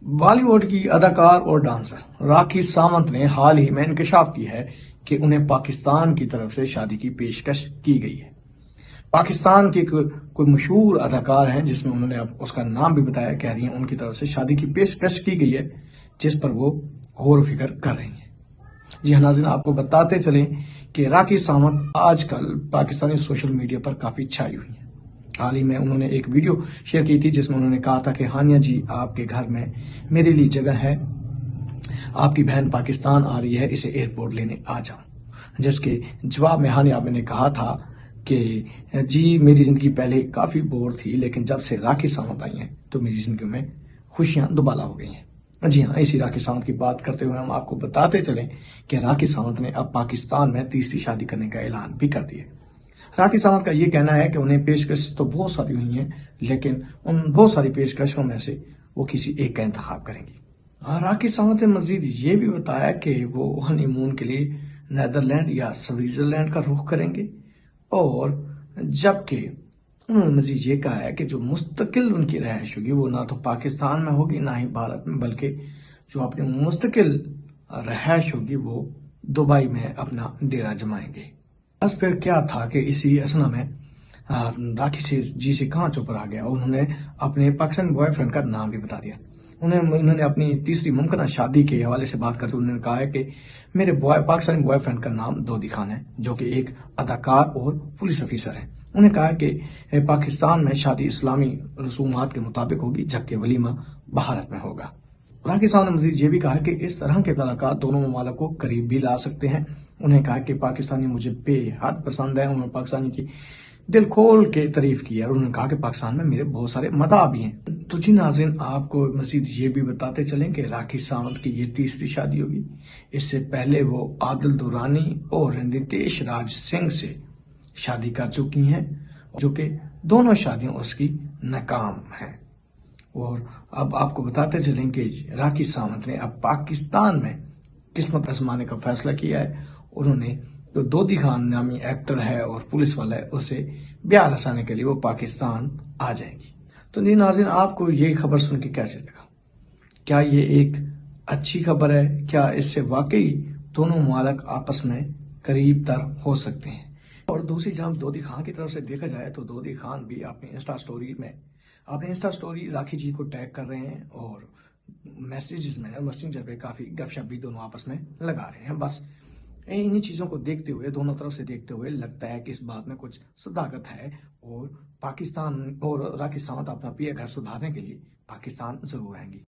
بالی would کی اداکار اور ڈانسر راکھی ساونت نے حال ہی میں انکشاف کی ہے کہ انہیں پاکستان کی طرف سے شادی کی پیشکش کی گئی ہے۔ پاکستان کی کوئی مشہور اداکار ہیں جس میں انہوں نے اس کا نام بھی بتایا، کہہ رہی ہیں ان کی طرف سے شادی کی پیشکش کی گئی ہے، جس پر وہ غور و فکر کر رہی ہیں۔ جی ہاں ناظرین، آپ کو بتاتے چلیں کہ راکھی ساونت آج کل پاکستانی سوشل میڈیا پر کافی چھائی ہوئی ہیں۔ حال ہی میں انہوں نے ایک ویڈیو شیئر کی تھی جس میں انہوں نے کہا تھا کہ ہانیہ جی آپ کے گھر میں میرے لیے جگہ ہے، آپ کی بہن پاکستان آ رہی ہے، اسے ایئرپورٹ لینے آ جاؤں۔ جس کے جواب میں ہانیہ آپ نے کہا تھا کہ جی میری زندگی پہلے کافی بور تھی، لیکن جب سے راکھی ساونت آئی ہیں تو میری زندگی میں خوشیاں دوبالا ہو گئی ہیں۔ جی ہاں، اسی راکھی ساونت کی بات کرتے ہوئے ہم آپ کو بتاتے چلیں کہ راکھی ساونت نے اب پاکستان میں تیسری شادی کرنے کا اعلان بھی کر دیا۔ راکھی ساونت کا یہ کہنا ہے کہ انہیں پیشکش تو بہت ساری ہوئی ہیں، لیکن ان بہت ساری پیشکشوں میں سے وہ کسی ایک کا انتخاب کریں گی۔ راکھی ساونت نے مزید یہ بھی بتایا کہ وہ ہنی مون کے لیے نیدرلینڈ یا سوئٹزرلینڈ کا رخ کریں گے، اور جبکہ انہوں نے مزید یہ کہا ہے کہ جو مستقل ان کی رہائش ہوگی وہ نہ تو پاکستان میں ہوگی نہ ہی بھارت میں، بلکہ جو اپنی مستقل رہائش ہوگی وہ دبئی میں اپنا ڈیرا جمائیں گے۔ بس پھر کیا تھا کہ اسی اسنا میں راکھی سے کہاں چپ رہا گیا، انہوں نے اپنے پاکستانی بوائے فرینڈ کا نام بھی بتا دیا۔ انہوں نے اپنی تیسری ممکنہ شادی کے حوالے سے بات کرتے انہوں نے کہا ہے کہ میرے پاکستانی بوائے فرینڈ کا نام دودی خان ہے، جو کہ ایک اداکار اور پولیس افیسر ہے۔ انہوں نے کہا کہ پاکستان میں شادی اسلامی رسومات کے مطابق ہوگی، جبکہ ولیمہ بھارت میں ہوگا۔ راکھی ساونت نے مزید یہ بھی کہا کہ اس طرح کے تعلقات دونوں ممالک کو قریب بھی لا سکتے ہیں۔ انہوں نے کہا کہ پاکستانی مجھے بے حد پسند ہے، انہوں نے پاکستانی کی دل کھول کے تعریف کی ہے، اور انہوں نے کہا کہ پاکستان میں میرے بہت سارے مداح بھی ہیں۔ تو جی ناظرین، آپ کو مزید یہ بھی بتاتے چلیں کہ راکھی ساونت کی یہ تیسری شادی ہوگی۔ اس سے پہلے وہ عادل دورانی اور نتیش راج سنگھ سے شادی کر چکی ہیں، جو کہ دونوں شادیاں اس کی ناکام ہیں۔ اور اب آپ کو بتاتے چلیں کہ راکھی ساونت نے اب پاکستان میں قسمت آزمانے کا فیصلہ کیا ہے۔ انہوں نے جو دودی خان نامی ایکٹر ہے اور پولیس والا ہے، اسے بیاہ رسانے کے لیے وہ پاکستان آ جائیں گی۔ تو جی ناظرین، آپ کو یہ خبر سن کے کیسے لگا؟ کیا یہ ایک اچھی خبر ہے؟ کیا اس سے واقعی دونوں ممالک آپس میں قریب تر ہو سکتے ہیں؟ اور دوسری جانب دودی خان کی طرف سے دیکھا جائے تو دودی خان بھی اپنی انسٹا سٹوری راکھی جی کو ٹیگ کر رہے ہیں، اور میسنجر پہ کافی گپ شپ بھی دونوں آپس میں لگا رہے ہیں۔ بس انہی چیزوں کو دیکھتے ہوئے، دونوں طرف سے دیکھتے ہوئے لگتا ہے کہ اس بات میں کچھ صداقت ہے، اور پاکستان اور راکھی ساونت اپنا پیا گھر سدھارنے کے لیے پاکستان ضرور آئیں گی۔